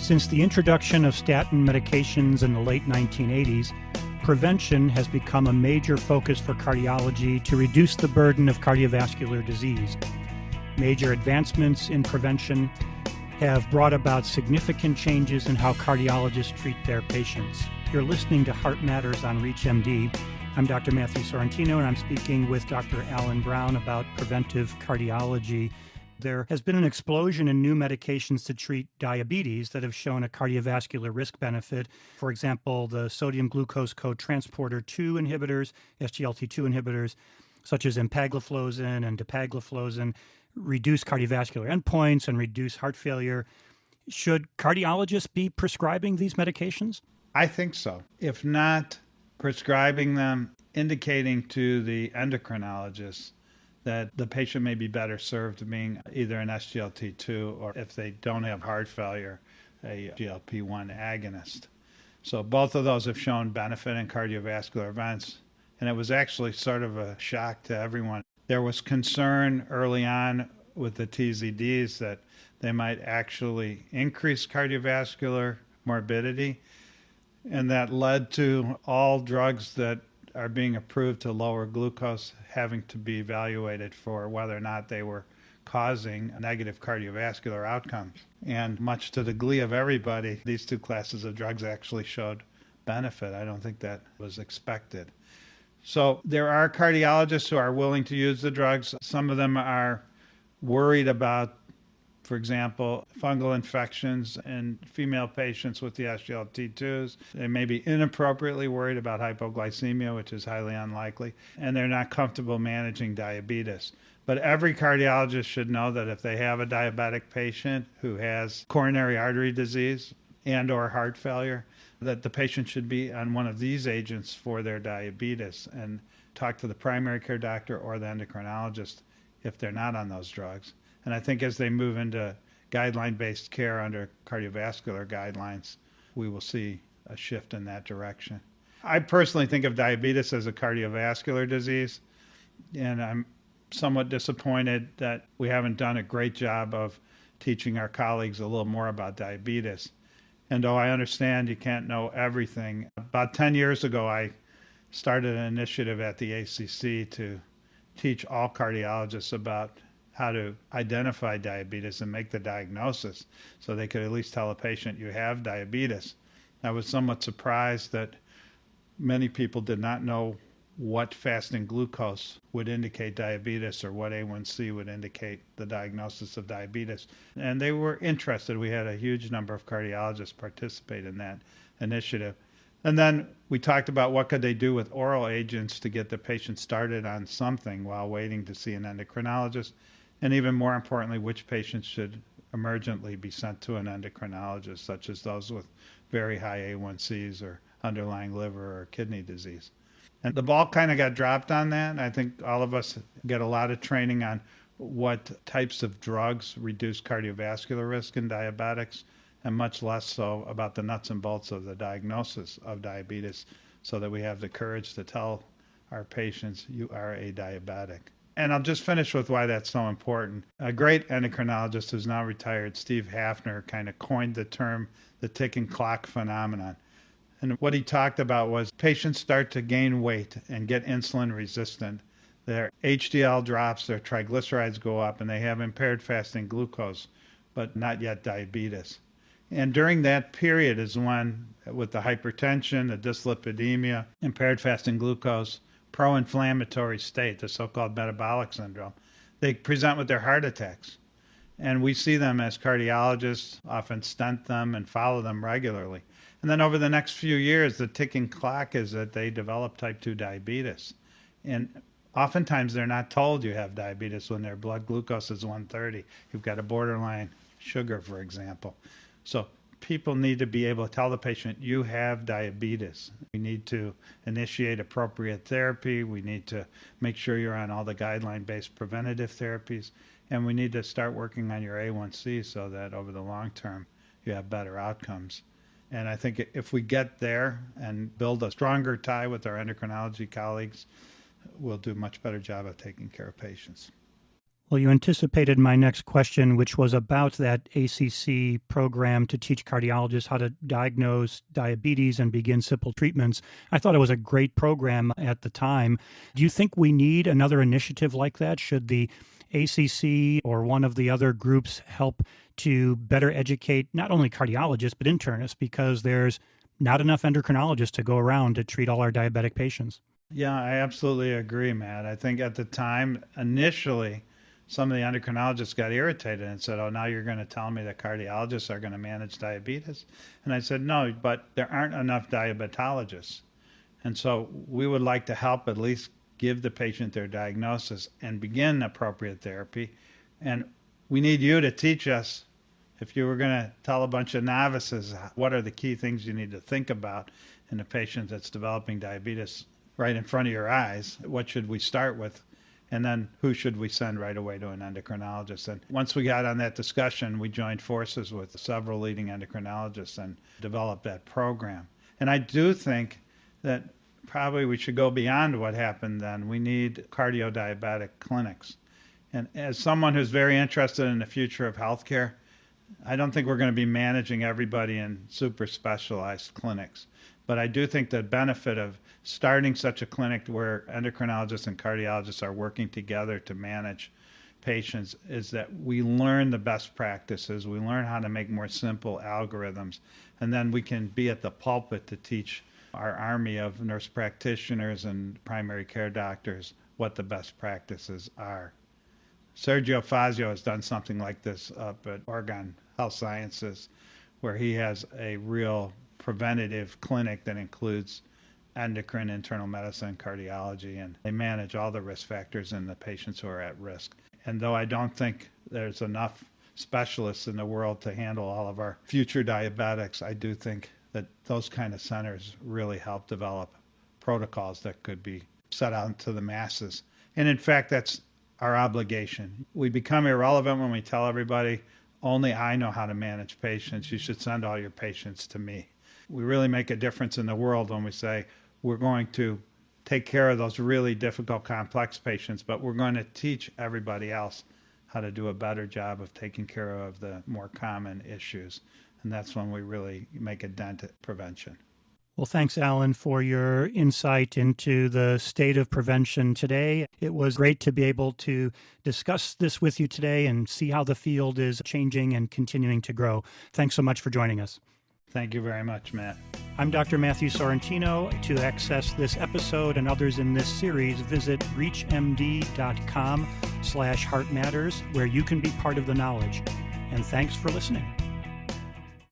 Since the introduction of statin medications in the late 1980s, prevention has become a major focus for cardiology to reduce the burden of cardiovascular disease. Major advancements in prevention have brought about significant changes in how cardiologists treat their patients. You're listening to Heart Matters on ReachMD. I'm Dr. Matthew Sorrentino, and I'm speaking with Dr. Alan Brown about preventive cardiology. There has been an explosion in new medications to treat diabetes that have shown a cardiovascular risk benefit. For example, the sodium glucose cotransporter 2 inhibitors, SGLT2 inhibitors, such as empagliflozin and dapagliflozin, reduce cardiovascular endpoints and reduce heart failure. Should cardiologists be prescribing these medications? I think so. If not prescribing them, indicating to the endocrinologist that the patient may be better served being either an SGLT2 or, if they don't have heart failure, a GLP-1 agonist. So both of those have shown benefit in cardiovascular events, and it was actually sort of a shock to everyone. There was concern early on with the TZDs that they might actually increase cardiovascular morbidity, and that led to all drugs that are being approved to lower glucose having to be evaluated for whether or not they were causing negative cardiovascular outcomes. And much to the glee of everybody, these two classes of drugs actually showed benefit. I don't think that was expected. So there are cardiologists who are willing to use the drugs. Some of them are worried about, for example, fungal infections in female patients with the SGLT2s. They may be inappropriately worried about hypoglycemia, which is highly unlikely, and they're not comfortable managing diabetes. But every cardiologist should know that if they have a diabetic patient who has coronary artery disease and or heart failure, that the patient should be on one of these agents for their diabetes and talk to the primary care doctor or the endocrinologist if they're not on those drugs. And I think as they move into guideline-based care under cardiovascular guidelines, we will see a shift in that direction. I personally think of diabetes as a cardiovascular disease, and I'm somewhat disappointed that we haven't done a great job of teaching our colleagues a little more about diabetes. And though I understand you can't know everything, about 10 years ago I started an initiative at the ACC to teach all cardiologists about how to identify diabetes and make the diagnosis so they could at least tell a patient you have diabetes. I was somewhat surprised that many people did not know what fasting glucose would indicate diabetes or what A1C would indicate the diagnosis of diabetes. And they were interested. We had a huge number of cardiologists participate in that initiative. And then we talked about what could they do with oral agents to get the patient started on something while waiting to see an endocrinologist. And even more importantly, which patients should emergently be sent to an endocrinologist, such as those with very high A1Cs or underlying liver or kidney disease. And the ball kind of got dropped on that. I think all of us get a lot of training on what types of drugs reduce cardiovascular risk in diabetics, and much less so about the nuts and bolts of the diagnosis of diabetes, so that we have the courage to tell our patients, you are a diabetic. And I'll just finish with why that's so important. A great endocrinologist who's now retired, Steve Hafner, kind of coined the term the ticking clock phenomenon. And what he talked about was patients start to gain weight and get insulin resistant. Their HDL drops, their triglycerides go up, and they have impaired fasting glucose, but not yet diabetes. And during that period is when, with the hypertension, the dyslipidemia, impaired fasting glucose, pro-inflammatory state, the so-called metabolic syndrome, they present with their heart attacks. And we see them as cardiologists, often stent them and follow them regularly. And then over the next few years, the ticking clock is that they develop type 2 diabetes. And oftentimes they're not told you have diabetes when their blood glucose is 130. You've got a borderline sugar, for example. So people need to be able to tell the patient, you have diabetes. We need to initiate appropriate therapy. We need to make sure you're on all the guideline-based preventative therapies. And we need to start working on your A1C so that over the long term, you have better outcomes. And I think if we get there and build a stronger tie with our endocrinology colleagues, we'll do a much better job of taking care of patients. Well, you anticipated my next question, which was about that ACC program to teach cardiologists how to diagnose diabetes and begin simple treatments. I thought it was a great program at the time. Do you think we need another initiative like that? Should the ACC or one of the other groups help to better educate not only cardiologists, but internists, because there's not enough endocrinologists to go around to treat all our diabetic patients? Yeah, I absolutely agree, Matt. I think at the time, initially, some of the endocrinologists got irritated and said, oh, now you're going to tell me that cardiologists are going to manage diabetes? And I said, no, but there aren't enough diabetologists. And so we would like to help at least give the patient their diagnosis and begin appropriate therapy. And we need you to teach us, if you were going to tell a bunch of novices, what are the key things you need to think about in a patient that's developing diabetes right in front of your eyes? What should we start with? And then who should we send right away to an endocrinologist? And once we got on that discussion, we joined forces with several leading endocrinologists and developed that program. And I do think that probably we should go beyond what happened then. We need cardio-diabetic clinics. And as someone who's very interested in the future of healthcare, I don't think we're going to be managing everybody in super specialized clinics. But I do think the benefit of starting such a clinic where endocrinologists and cardiologists are working together to manage patients is that we learn the best practices, we learn how to make more simple algorithms, and then we can be at the pulpit to teach our army of nurse practitioners and primary care doctors what the best practices are. Sergio Fazio has done something like this up at Oregon Health Sciences, where he has a real preventative clinic that includes endocrine, internal medicine, cardiology, and they manage all the risk factors in the patients who are at risk. And though I don't think there's enough specialists in the world to handle all of our future diabetics, I do think that those kind of centers really help develop protocols that could be set out to the masses. And in fact, that's our obligation. We become irrelevant when we tell everybody, only I know how to manage patients. You should send all your patients to me. We really make a difference in the world when we say we're going to take care of those really difficult, complex patients, but we're going to teach everybody else how to do a better job of taking care of the more common issues. And that's when we really make a dent at prevention. Well, thanks, Alan, for your insight into the state of prevention today. It was great to be able to discuss this with you today and see how the field is changing and continuing to grow. Thanks so much for joining us. Thank you very much, Matt. I'm Dr. Matthew Sorrentino. To access this episode and others in this series, visit reachmd.com/heartmatters, where you can be part of the knowledge. And thanks for listening.